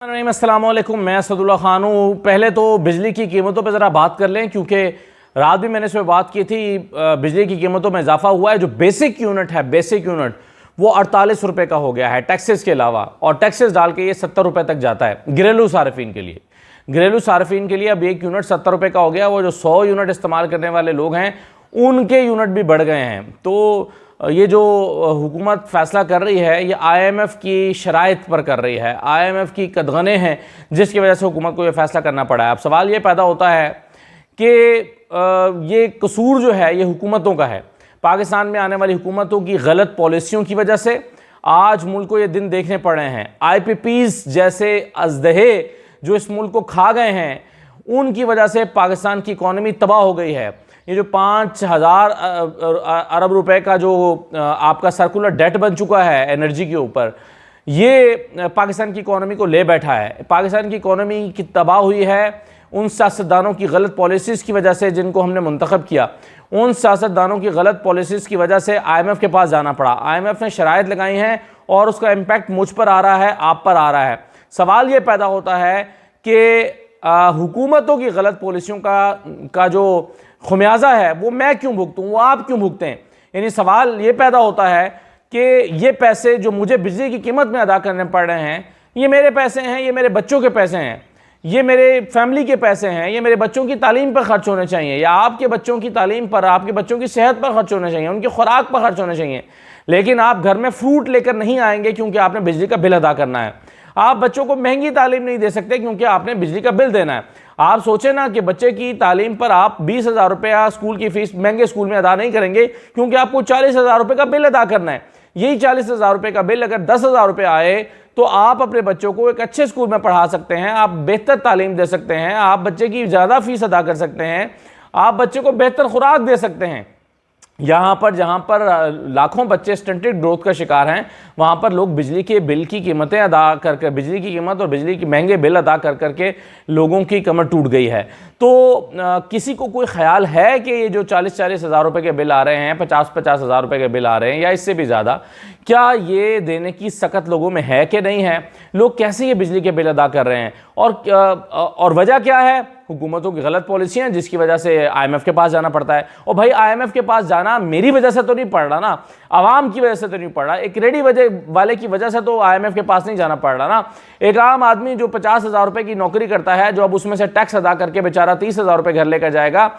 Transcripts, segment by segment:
अस्सलाम वालेकुम, मैं असदुल्ला खान हूँ। पहले तो बिजली की कीमतों पर ज़रा बात कर लें, क्योंकि रात भी मैंने इस पर बात की थी। बिजली की कीमतों में इजाफा हुआ है। जो बेसिक यूनिट है, बेसिक यूनिट वो 48 रुपये का हो गया है टैक्सेस के अलावा, और टैक्सेस डाल के ये 70 रुपये तक जाता है घरेलू सार्फिन के लिए। घरेलू सार्फिन के लिए अब एक यूनिट 70 रुपये का हो गया। वो जो 100 यूनिट इस्तेमाल करने वाले लोग हैं उनके यूनिट भी बढ़ गए हैं। तो ये जो हुकूमत फ़ैसला कर रही है, ये IMF की शराइत पर कर रही है। IMF की कदगने हैं जिसकी वजह से हुकूमत को ये फ़ैसला करना पड़ा है। अब सवाल ये पैदा होता है कि ये कसूर जो है ये हुकूमतों का है। पाकिस्तान में आने वाली हुकूमतों की गलत पॉलिसियों की वजह से आज मुल्क को ये दिन देखने पड़ रहे हैं। IPPs जैसे अजदहे जो इस मुल्क को खा गए हैं, उनकी वजह से पाकिस्तान की इकॉनमी तबाह हो गई है। ये जो 5000 अरब रुपए का जो आपका सर्कुलर डेट बन चुका है एनर्जी के ऊपर, ये पाकिस्तान की इकॉनमी को ले बैठा है। पाकिस्तान की इकॉनमी की तबाह हुई है उन सियासतदानों की गलत पॉलिसीज़ की वजह से जिनको हमने मुंतखब किया। उन सियासतदानों की गलत पॉलिसीज़ की वजह से IMF के पास जाना पड़ा। IMF ने शराइत लगाई हैं और उसका इम्पैक्ट मुझ पर आ रहा है, आप पर आ रहा है। सवाल ये पैदा होता है कि हुकूमतों की गलत पॉलिसियों का जो खुमियाजा है वो मैं क्यों भुगतूं, वो आप क्यों भुगतें। यानी सवाल ये पैदा होता है कि ये पैसे जो मुझे बिजली की कीमत में अदा करने पड़ रहे हैं, ये मेरे पैसे हैं, ये मेरे बच्चों के पैसे हैं, ये मेरे फैमिली के पैसे हैं, ये मेरे बच्चों की तालीम पर खर्च होने चाहिए, या आपके बच्चों की तालीम पर, आपके बच्चों की सेहत पर खर्च होने चाहिए, उनकी खुराक पर खर्च होने चाहिए। लेकिन आप घर में फ्रूट लेकर नहीं आएंगे क्योंकि आपने बिजली का बिल अदा करना है। आप बच्चों को महंगी तालीम नहीं दे सकते क्योंकि आपने बिजली का बिल देना है। आप सोचें ना कि बच्चे की तालीम पर आप 20,000 रुपया स्कूल की फीस महंगे स्कूल में अदा नहीं करेंगे क्योंकि आपको 40,000 रुपये का बिल अदा करना है। यही 40,000 रुपये का बिल अगर 10,000 रुपये आए तो आप अपने बच्चों को एक अच्छे स्कूल में पढ़ा सकते हैं, आप बेहतर तालीम दे सकते हैं, आप बच्चे की ज़्यादा फीस अदा कर सकते हैं, आप बच्चे को बेहतर खुराक दे सकते हैं। यहाँ पर जहाँ पर लाखों बच्चे स्टंटेड ग्रोथ का शिकार हैं, वहाँ पर लोग बिजली के बिल की कीमतें अदा कर बिजली की कीमत और बिजली के महंगे बिल अदा कर करके लोगों की कमर टूट गई है। तो किसी को कोई ख्याल है कि ये जो 40-40 हज़ार रुपये के बिल आ रहे हैं, 50-50 हज़ार रुपये के बिल आ रहे हैं या इससे भी ज़्यादा, क्या ये देने की सकत लोगों में है कि नहीं है? लोग कैसे ये बिजली के बिल अदा कर रहे हैं और वजह क्या है? हुकूमतों की गलत पॉलिसियाँ जिसकी वजह से IMF के पास जाना पड़ता है। और भाई IMF के पास जाना मेरी वजह से तो नहीं पड़ रहा ना, आवाम की वजह से तो नहीं पड़ रहा, एक रेडी वाले की वजह से तो IMF के पास नहीं जाना पड़ रहा ना। एक आम आदमी जो 50,000 रुपये की नौकरी करता है, जो अब उसमें से टैक्स अदा करके बेचारा 30,000 रुपये घर लेकर जाएगा,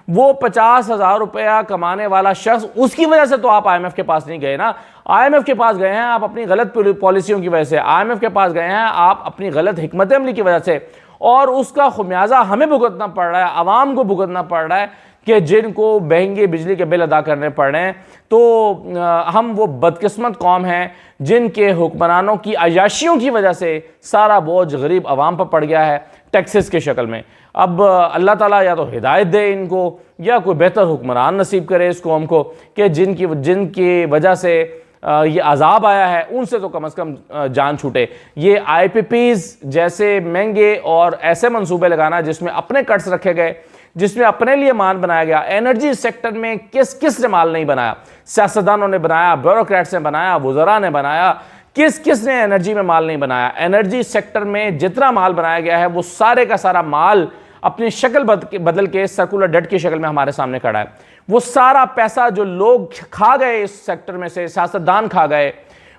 वो 50,000 रुपया कमाने वाला शख्स, उसकी वजह से तो आप IMF के पास नहीं गए ना। IMF के पास गए हैं आप अपनी गलत पॉलिसियों की वजह से, IMF के पास गए हैं आप अपनी गलत हिकमत अमली की वजह से, और उसका खुमियाजा हमें भुगतना पड़ रहा है, आवाम को भुगतना पड़ रहा है कि जिनको महंगे बिजली के बिल अदा करने पड़ रहे हैं। तो हम वो बदकिस्मत कौम हैं जिनके हुक्मरानों की अयाशियों की वजह से सारा बोझ गरीब आवाम पर पड़ गया है टैक्सेस के शक्ल में। अब अल्लाह ताला या तो हिदायत दे इनको या कोई बेहतर हुक्मरान नसीब करे इस कौम को कि जिनकी वजह से ये अजाब आया है उनसे तो कम से कम जान छूटे। ये IPPs जैसे महंगे और ऐसे मंसूबे लगाना जिसमें अपने कट्स रखे गए, जिसमें अपने लिए मान बनाया गया। एनर्जी सेक्टर में किस ने माल नहीं बनाया? सियासतदानों ने बनाया, ब्यूरोक्रेट्स ने बनाया, वुज़रा ने बनाया, किस ने एनर्जी में माल नहीं बनाया? एनर्जी सेक्टर में जितना माल बनाया गया है वो सारे का सारा माल अपनी शक्ल बदल के सर्कुलर डेट की शक्ल में हमारे सामने खड़ा है। वो सारा पैसा जो लोग खा गए इस सेक्टर में से, सियासतदान खा गए,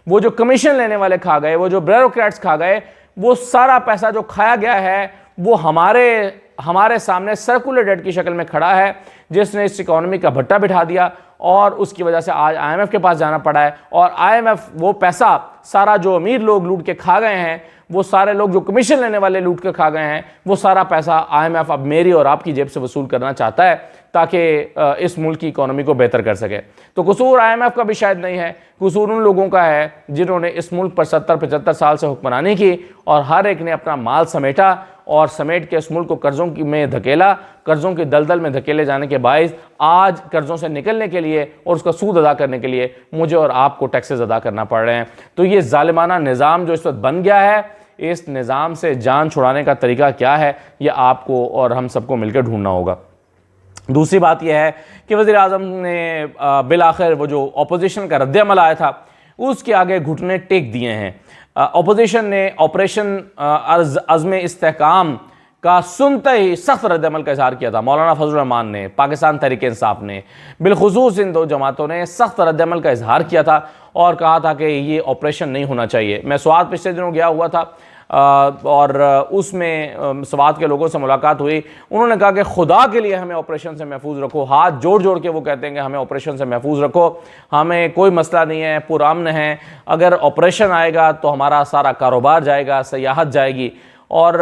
वो जो कमीशन लेने वाले खा गए, वो जो ब्यूरोक्रेट्स खा गए, वो सारा पैसा जो खाया गया है वो हमारे सामने सर्कुलर डेट की शक्ल में खड़ा है, जिसने इस इकॉनमी का भट्टा बिठा दिया और उसकी वजह से आज IMF के पास जाना पड़ा है। और IMF वो पैसा सारा जो अमीर लोग लूट के खा गए हैं, वो सारे लोग जो कमीशन लेने वाले लूट कर खा गए हैं, वो सारा पैसा IMF अब मेरी और आपकी जेब से वसूल करना चाहता है ताकि इस मुल्क की इकॉनमी को बेहतर कर सके। तो कसूर IMF का भी शायद नहीं है, कसूर उन लोगों का है जिन्होंने इस मुल्क पर 70-75 साल से हुक्मरानी की और हर एक ने अपना माल समेटा और समेट के इस मुल्क को कर्ज़ों में धकेला। कर्ज़ों की दलदल में धकेले जाने के बायस आज कर्ज़ों से निकलने के लिए और उसका सूद अदा करने के लिए मुझे और आपको टैक्सेस अदा करना पड़ रहे हैं। तो ये ज़ालिमाना निज़ाम जो इस वक्त बन गया है, इस निज़ाम से जान छुड़ाने का तरीका क्या है, ये आपको और हम सबको मिलकर ढूंढना होगा। दूसरी बात यह है कि वज़ीर आज़म ने बिल आखिर वो जो अपोजिशन का रद्द अमल आया था उसके आगे घुटने टेक दिए हैं। अपोजिशन ने ऑपरेशन अज़्म इस्तेहकाम का सुनते ही सख्त रद्दअमल का इजहार किया था। मौलाना फजल रहमान ने, पाकिस्तान तहरीक इंसाफ ने, बिलखुसूस इन दो जमातों ने सख्त रद्दअमल का इजहार किया था और कहा था कि ये ऑपरेशन नहीं होना चाहिए। मैं स्वात पिछले दिनों गया हुआ था और उसमें स्वात के लोगों से मुलाकात हुई। उन्होंने कहा कि खुदा के लिए हमें ऑपरेशन से महफूज रखो, हाथ जोड़ जोड़ के वो कहते हैं कि हमें ऑपरेशन से महफूज रखो, हमें कोई मसला नहीं है, पुरामन है। अगर ऑपरेशन आएगा तो हमारा सारा कारोबार जाएगा, सयाहत जाएगी। और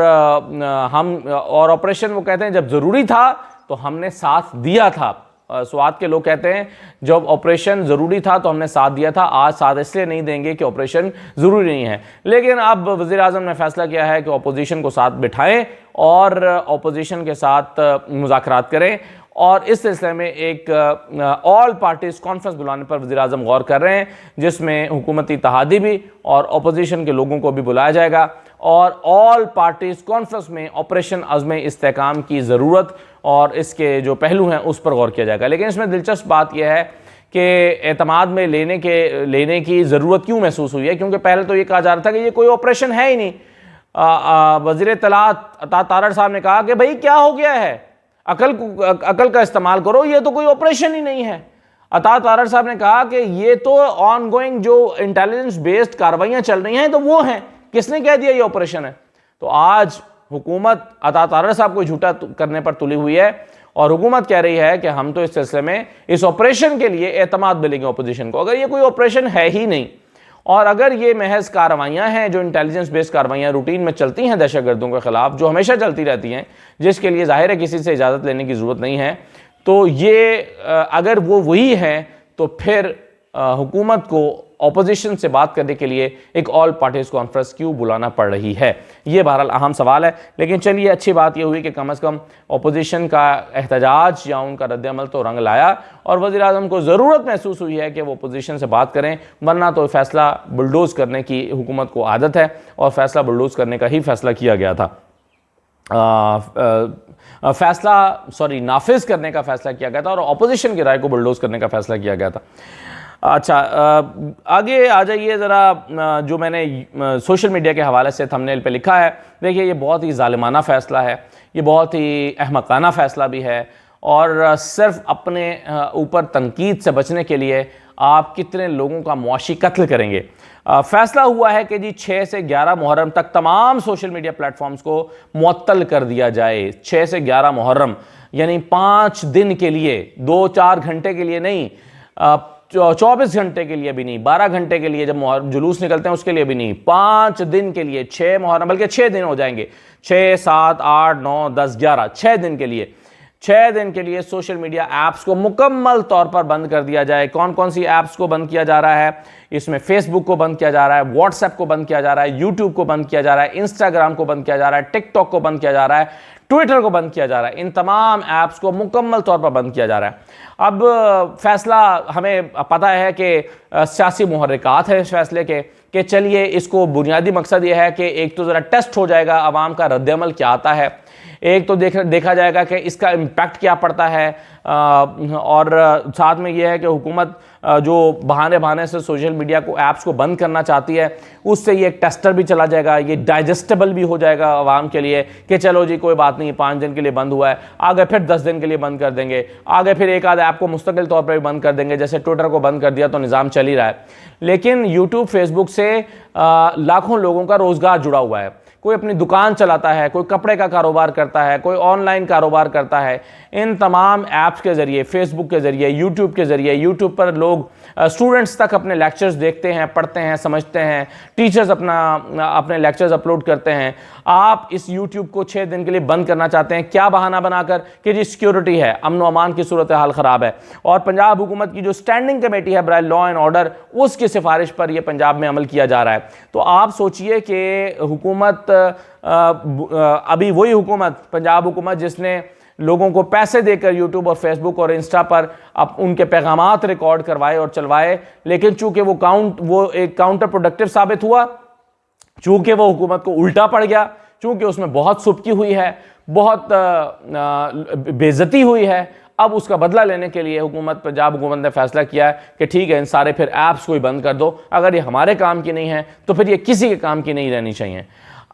ऑपरेशन वो कहते हैं जब ज़रूरी था तो हमने साथ दिया था। स्वात के लोग कहते हैं जब ऑपरेशन ज़रूरी था तो हमने साथ दिया था, आज साथ इसलिए नहीं देंगे कि ऑपरेशन ज़रूरी नहीं है। लेकिन अब वज़ीर आज़म ने फैसला किया है कि अपोजिशन को साथ बिठाएं और अपोजिशन के साथ मुज़ाकरात करें और इस सिलसिले में एक ऑल पार्टीज़ कॉन्फ्रेंस बुलाने पर वज़ीर आज़म गौर कर रहे हैं, जिसमें हुकूमती इत्तेहादी भी और अपोजिशन के लोगों को भी बुलाया जाएगा और ऑल पार्टीज़ कॉन्फ्रेंस में ऑपरेशन अज़्म इस्तेहकाम की ज़रूरत और इसके जो पहलू हैं उस पर गौर किया जाएगा। लेकिन इसमें दिलचस्प बात यह है कि एतमाद में लेने की ज़रूरत क्यों महसूस हुई है, क्योंकि पहले तो ये कहा जा रहा था कि ये कोई ऑपरेशन है ही नहीं। वज़ीर इत्तलात अता तारड़ साहब ने कहा कि भाई क्या हो गया है, अकल का इस्तेमाल करो, ये तो कोई ऑपरेशन ही नहीं है। अता तारड़ साहब ने कहा कि ये तो ऑन गोइंग जो इंटेलिजेंस बेस्ड कार्रवाइयाँ चल रही हैं तो वो हैं, किसने कह दिया ये ऑपरेशन है। तो आज हुकूमत अता तारड़ साहब को झूठा करने पर तुली हुई है और हुकूमत कह रही है कि हम तो इस सिलसिले में इस ऑपरेशन के लिए एतमाद मिलेंगे अपोजिशन को। अगर ये कोई ऑपरेशन है ही नहीं और अगर ये महज कार्रवाइयाँ हैं जो इंटेलिजेंस बेस्ड कार्रवाइयाँ रूटीन में चलती हैं दहशतगर्दों के खिलाफ, जो हमेशा चलती रहती हैं, जिसके लिए जाहिर है किसी से इजाज़त लेने की ज़रूरत नहीं है, तो ये अगर वो वही है तो फिर हुकूमत को ऑपोजिशन से बात करने के लिए एक ऑल पार्टीज कॉन्फ्रेंस क्यों बुलाना पड़ रही है, ये बहरहाल अहम सवाल है। लेकिन चलिए अच्छी बात यह हुई कि कम अज़ कम ऑपोजिशन का एहतजाज या उनका रद्दअमल तो रंग लाया और वज़ीर आज़म को ज़रूरत महसूस हुई है कि वो ऑपोजिशन से बात करें, वरना तो फैसला बुलडोज़ करने की हुकूमत को आदत है और फैसला बुलडोज़ करने का ही फैसला किया गया था। नाफिज करने का फैसला किया गया था और ऑपोजिशन की राय को बुलडोज़ करने का फैसला किया गया था। अच्छा, आगे आ जाइए ज़रा। जो मैंने सोशल मीडिया के हवाले से थंबनेल पे लिखा है, देखिए ये बहुत ही ज़ालिमाना फ़ैसला है, ये बहुत ही अहमकाना फ़ैसला भी है और सिर्फ अपने ऊपर तनकीद से बचने के लिए आप कितने लोगों का मुआशी कत्ल करेंगे। फ़ैसला हुआ है कि जी 6 से 11 मुहर्रम तक तमाम सोशल मीडिया प्लेटफॉर्म्स को मुअत्तल कर दिया जाए। 6 से 11 मुहर्रम यानी 5 दिन के लिए, 2-4 घंटे के लिए नहीं, 24 घंटे के लिए भी नहीं, 12 घंटे के लिए जब जुलूस निकलते हैं उसके लिए भी नहीं, 5 दिन के लिए, 6 मुहर्रम, बल्कि 6 दिन हो जाएंगे, 6, 7, 8, 9, 10, 11, 6 दिन के लिए, 6 दिन के लिए सोशल मीडिया ऐप्स को मुकम्मल तौर पर बंद कर दिया जाए। कौन कौन सी ऐप्स को बंद किया जा रहा है? इसमें फेसबुक को बंद किया जा रहा है, व्हाट्सएप को बंद किया जा रहा है, यूट्यूब को बंद किया जा रहा है, इंस्टाग्राम को बंद किया जा रहा है, टिकटॉक को बंद किया जा रहा है, ट्विटर को बंद किया जा रहा है। इन तमाम ऐप्स को मुकम्मल तौर पर बंद किया जा रहा है। अब फैसला हमें पता है कि सियासी मुहर्रिकात है इस फैसले के, कि चलिए इसको बुनियादी मकसद ये है कि एक तो ज़रा टेस्ट हो जाएगा आवाम का रद्दअमल क्या आता है, एक तो देखा जाएगा कि इसका इम्पैक्ट क्या पड़ता है और साथ में यह है कि हुकूमत जो बहाने से सोशल मीडिया को ऐप्स को बंद करना चाहती है, उससे ये एक टेस्टर भी चला जाएगा, ये डाइजेस्टेबल भी हो जाएगा आवाम के लिए कि चलो जी कोई बात नहीं, 5 दिन के लिए बंद हुआ है, आगे फिर 10 दिन के लिए बंद कर देंगे, आगे फिर एक आध ऐप को मुस्तकिल तौर पर भी बंद कर देंगे, जैसे ट्विटर को बंद कर दिया तो निज़ाम चल ही रहा है। लेकिन यूट्यूब फेसबुक से लाखों लोगों का रोज़गार जुड़ा हुआ है, कोई अपनी दुकान चलाता है, कोई कपड़े का कारोबार करता है, कोई ऑनलाइन कारोबार करता है। इन तमाम ऐप्स के ज़रिए, फेसबुक के ज़रिए, यूट्यूब के ज़रिए, यूट्यूब पर लोग स्टूडेंट्स तक अपने लेक्चर्स देखते हैं, पढ़ते हैं, समझते हैं, टीचर्स अपने लेक्चर्स अपलोड करते हैं। आप इस यूट्यूब को 6 दिन के लिए बंद करना चाहते हैं, क्या बहाना बनाकर कि जी सिक्योरिटी है, अमन व अमान की सूरत हाल ख़राब है, और पंजाब हुकूमत की जो स्टैंडिंग कमेटी है बराए लॉ एंड ऑर्डर, उसकी सिफारिश पर यह पंजाब में अमल किया जा रहा है। तो आप सोचिए कि हुकूमत अभी वही हुकूमत, पंजाब हुकूमत जिसने लोगों को पैसे देकर यूट्यूब और फेसबुक और इंस्टा पर अब उनके पैगामात रिकॉर्ड करवाए और चलवाए, लेकिन चूंकि वो एक काउंटर प्रोडक्टिव साबित हुआ, चूंकि वो हुकूमत को उल्टा पड़ गया, चूंकि उसमें बहुत सुबकी हुई है, बहुत बेइज्जती हुई है, अब उसका बदला लेने के लिए पंजाब हुकूमत ने फैसला किया है कि ठीक है, इन सारे फिर ऐप्स को ही बंद कर दो। अगर ये हमारे काम की नहीं है तो फिर ये किसी के काम की नहीं रहनी चाहिए।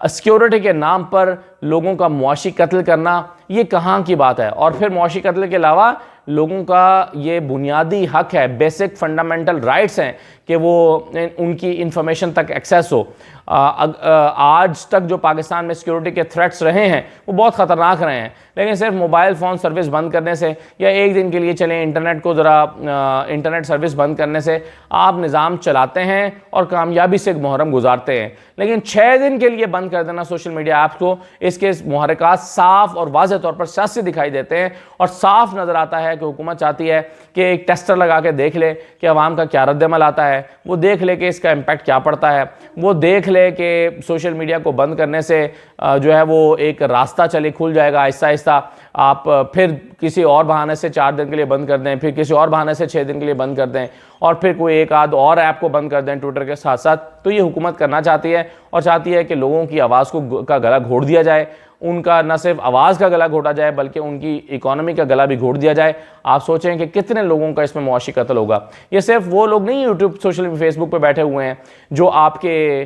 सिक्योरिटी के नाम पर लोगों का मुआशी कत्ल करना, ये कहाँ की बात है? और फिर मुआशी कत्ल के अलावा लोगों का ये बुनियादी हक है, बेसिक फंडामेंटल राइट्स हैं कि वो उनकी इंफॉर्मेशन तक एक्सेस हो। आज तक जो पाकिस्तान में सिक्योरिटी के थ्रेट्स रहे हैं वो बहुत ख़तरनाक रहे हैं, लेकिन सिर्फ मोबाइल फ़ोन सर्विस बंद करने से या एक दिन के लिए चलें इंटरनेट को ज़रा इंटरनेट सर्विस बंद करने से आप निज़ाम चलाते हैं और कामयाबी से मुहर्रम गुजारते हैं। लेकिन 6 दिन के लिए बंद कर देना सोशल मीडिया ऐप्स को, इसके मुहर्रिकात साफ और वाज़ेह तौर पर सियासी दिखाई देते हैं और साफ नज़र आता है कि हुकूमत चाहती है कि एक टेस्टर लगा के देख ले कि अवाम का क्या रद्दमल आता है, वो देख ले कि इसका इम्पैक्ट क्या पड़ता है, वो देख ले कि सोशल मीडिया को बंद करने से जो है वो एक रास्ता चले खुल जाएगा आहिस्ता आहिस्ता। आप फिर किसी और बहाने से 4 दिन के लिए बंद कर दें, फिर किसी और बहाने से 6 दिन के लिए बंद कर दें और फिर कोई एक आध और ऐप को बंद कर दें ट्विटर के साथ साथ। तो ये हुकूमत करना चाहती है और चाहती है कि लोगों की आवाज़ का गला घोट दिया जाए, उनका न सिर्फ आवाज़ का गला घोटा जाए बल्कि उनकी इकोनॉमी का गला भी घोट दिया जाए। आप सोचें कि कितने लोगों का इसमें मुआशी कत्ल होगा। ये सिर्फ वो लोग नहीं यूट्यूब सोशल फेसबुक पे बैठे हुए हैं जो आपके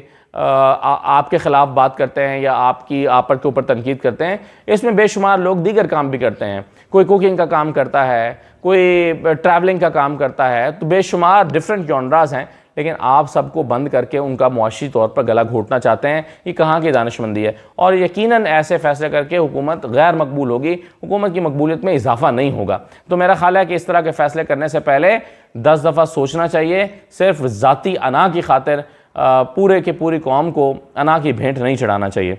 ख़िलाफ़ बात करते हैं या आप पर के ऊपर तनकीद करते हैं, इसमें बेशुमार लोग दीगर काम भी करते हैं। कोई कुकिंग का काम करता है, कोई ट्रैवलिंग का काम करता है, तो बेशुमार डिफरेंट जॉनरास हैं, लेकिन आप सबको बंद करके उनका मुआशी तौर पर गला घोटना चाहते हैं। ये कहाँ की दानिशमंदी है? और यकीनन ऐसे फैसले करके हुकूमत गैर मकबूल होगी, हुकूमत की मकबूलियत में इजाफा नहीं होगा। तो मेरा ख्याल है कि इस तरह के फैसले करने से पहले 10 दफ़ा सोचना चाहिए। सिर्फ ज़ाती अना की खातिर पूरे के पूरी कौम को अना की भेंट नहीं चढ़ाना चाहिए।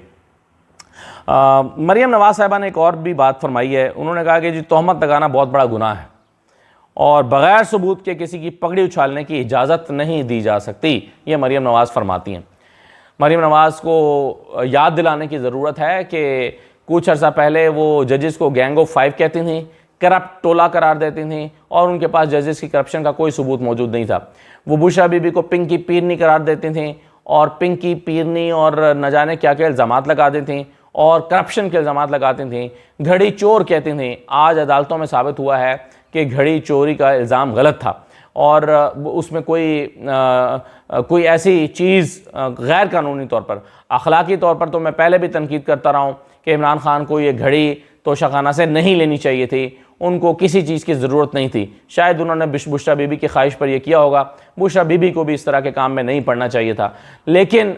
मरियम नवाज़ साहिबा ने एक और भी बात फरमाई है। उन्होंने कहा कि जी तोहमत लगाना बहुत बड़ा गुनाह है और बग़ैर सबूत के किसी की पगड़ी उछालने की इजाज़त नहीं दी जा सकती। ये मरियम नवाज़ फरमाती हैं। मरियम नवाज़ को याद दिलाने की ज़रूरत है कि कुछ अर्सा पहले वो जजेस को गैंग ऑफ 5 कहती थी, करप्ट टोला करार देती थी और उनके पास जजेस की करप्शन का कोई सबूत मौजूद नहीं था। वो बुशरा बीबी को पिंकी पीरनी करार देती थी और पिंकी पीरनी और न जाने क्या क्या इल्ज़ामात लगाती थी और करप्शन के इल्ज़ामात लगाती थी, घड़ी चोर कहती थी। आज अदालतों में साबित हुआ है कि घड़ी चोरी का इल्ज़ाम गलत था और उसमें कोई ऐसी चीज़ गैर कानूनी तौर पर, अखलाकी तौर पर तो मैं पहले भी तनकीद करता रहा हूँ कि इमरान खान को ये घड़ी तोशाखाना से नहीं लेनी चाहिए थी, उनको किसी चीज़ की ज़रूरत नहीं थी। शायद उन्होंने बुशरा बीबी की ख्वाहिश पर यह किया होगा। बुशरा बीबी को भी इस तरह के काम में नहीं पड़ना चाहिए था, लेकिन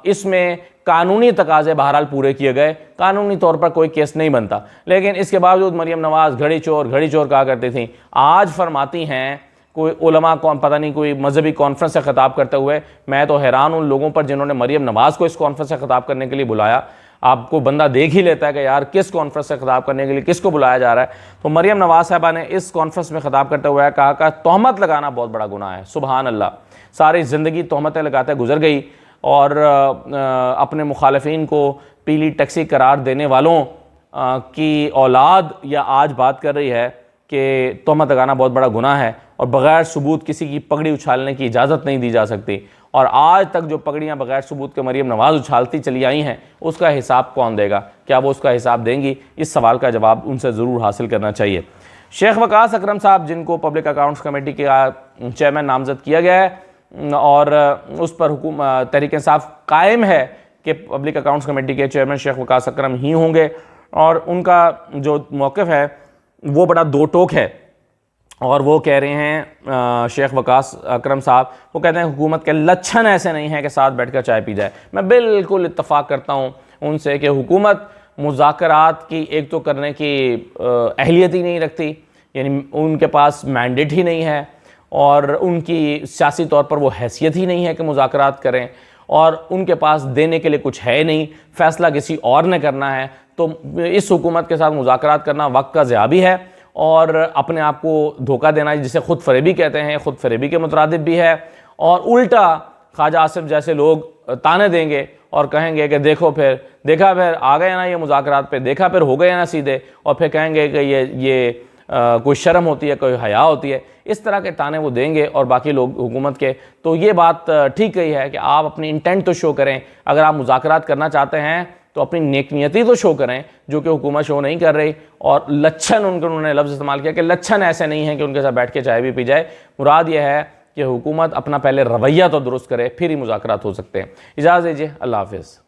इसमें कानूनी तकाजे बहरहाल पूरे किए गए, कानूनी तौर पर कोई केस नहीं बनता। लेकिन इसके बावजूद मरियम नवाज़ घड़ी चोर कहा करती थी। आज फरमाती हैं कोई उलमा कौन पता नहीं कोई मजहबी कॉन्फ्रेंस से ख़िताब करते हुए, मैं तो हैरान उन लोगों पर जिन्होंने मरियम नवाज़ को इस कॉन्फ्रेंस से ख़िताब करने के लिए बुलाया। आपको बंदा देख ही लेता है कि यार किस कॉन्फ्रेंस से ख़िताब करने के लिए किसको बुलाया जा रहा है। तो मरियम नवाज़ साहिबा ने इस कॉन्फ्रेंस में ख़िताब करते हुए कहा तोहमत लगाना बहुत बड़ा गुनाह है। सुबहान अल्लाह, सारी ज़िंदगी तोहमतें लगाते गुजर गई और अपने मुखालिफिन को पीली टैक्सी करार देने वालों की औलाद या आज बात कर रही है कि तोहमत लगाना बहुत बड़ा गुनाह है और बग़ैर सबूत किसी की पगड़ी उछालने की इजाज़त नहीं दी जा सकती। और आज तक जो पगड़ियाँ बग़ैर सबूत के मरियम नवाज़ उछालती चली आई हैं, उसका हिसाब कौन देगा? क्या वो उसका हिसाब देंगी? इस सवाल का जवाब उनसे ज़रूर हासिल करना चाहिए। शेख वकास अकरम साहब, जिनको पब्लिक अकाउंट्स कमेटी के चेयरमैन नामज़द किया गया है और उस पर तहरीक इंसाफ कायम है कि पब्लिक अकाउंट्स कमेटी के चेयरमैन शेख वकास अकरम ही होंगे और उनका जो मौक़िफ़ है वो बड़ा दो टोक है। और वो कह रहे हैं शेख वकास अकरम साहब, वो कहते हैं हुकूमत के लक्षण ऐसे नहीं हैं कि साथ बैठकर चाय पी जाए। मैं बिल्कुल इत्तफ़ाक़ करता हूँ उनसे कि हुकूमत मुज़ाकरात की एक तो करने की अहलियत ही नहीं रखती, यानी उनके पास मैंडेट ही नहीं है और उनकी सियासी तौर पर वो हैसियत ही नहीं है कि मुज़ाकरात करें और उनके पास देने के लिए कुछ है नहीं, फ़ैसला किसी और ने करना है। तो इस हुकूमत के साथ मुज़ाकरात करना वक्त का ज़िया भी है और अपने आप को धोखा देना, जिसे ख़ुद फरेबी कहते हैं, ख़ुद फरेबी के मुतरादिफ भी है। और उल्टा ख्वाजा आसिफ जैसे लोग ताने देंगे और कहेंगे कि देखा फिर आ गए ना ये मुज़ाकरात पे, देखा फिर हो गए ना सीधे, और फिर कहेंगे कि ये कोई शर्म होती है, कोई हया होती है। इस तरह के ताने वो देंगे और बाकी लोग हुकूमत के। तो ये बात ठीक कही है कि आप अपनी इंटेंट तो शो करें। अगर आप मुज़ाकरात करना चाहते हैं तो अपनी नेकनियती तो शो करें, जो कि हुकूमत शो नहीं कर रही। और लच्छन, उन्होंने लफ्ज़ इस्तेमाल किया कि लच्छन ऐसे नहीं है कि उनके साथ बैठ के चाय भी पी जाए। मुराद यह है कि हुकूमत अपना पहले रवैया तो दुरुस्त करे, फिर ही मुज़ाकरात हो सकते हैं। इजाज़त दीजिए, अल्लाह हाफ़िज़।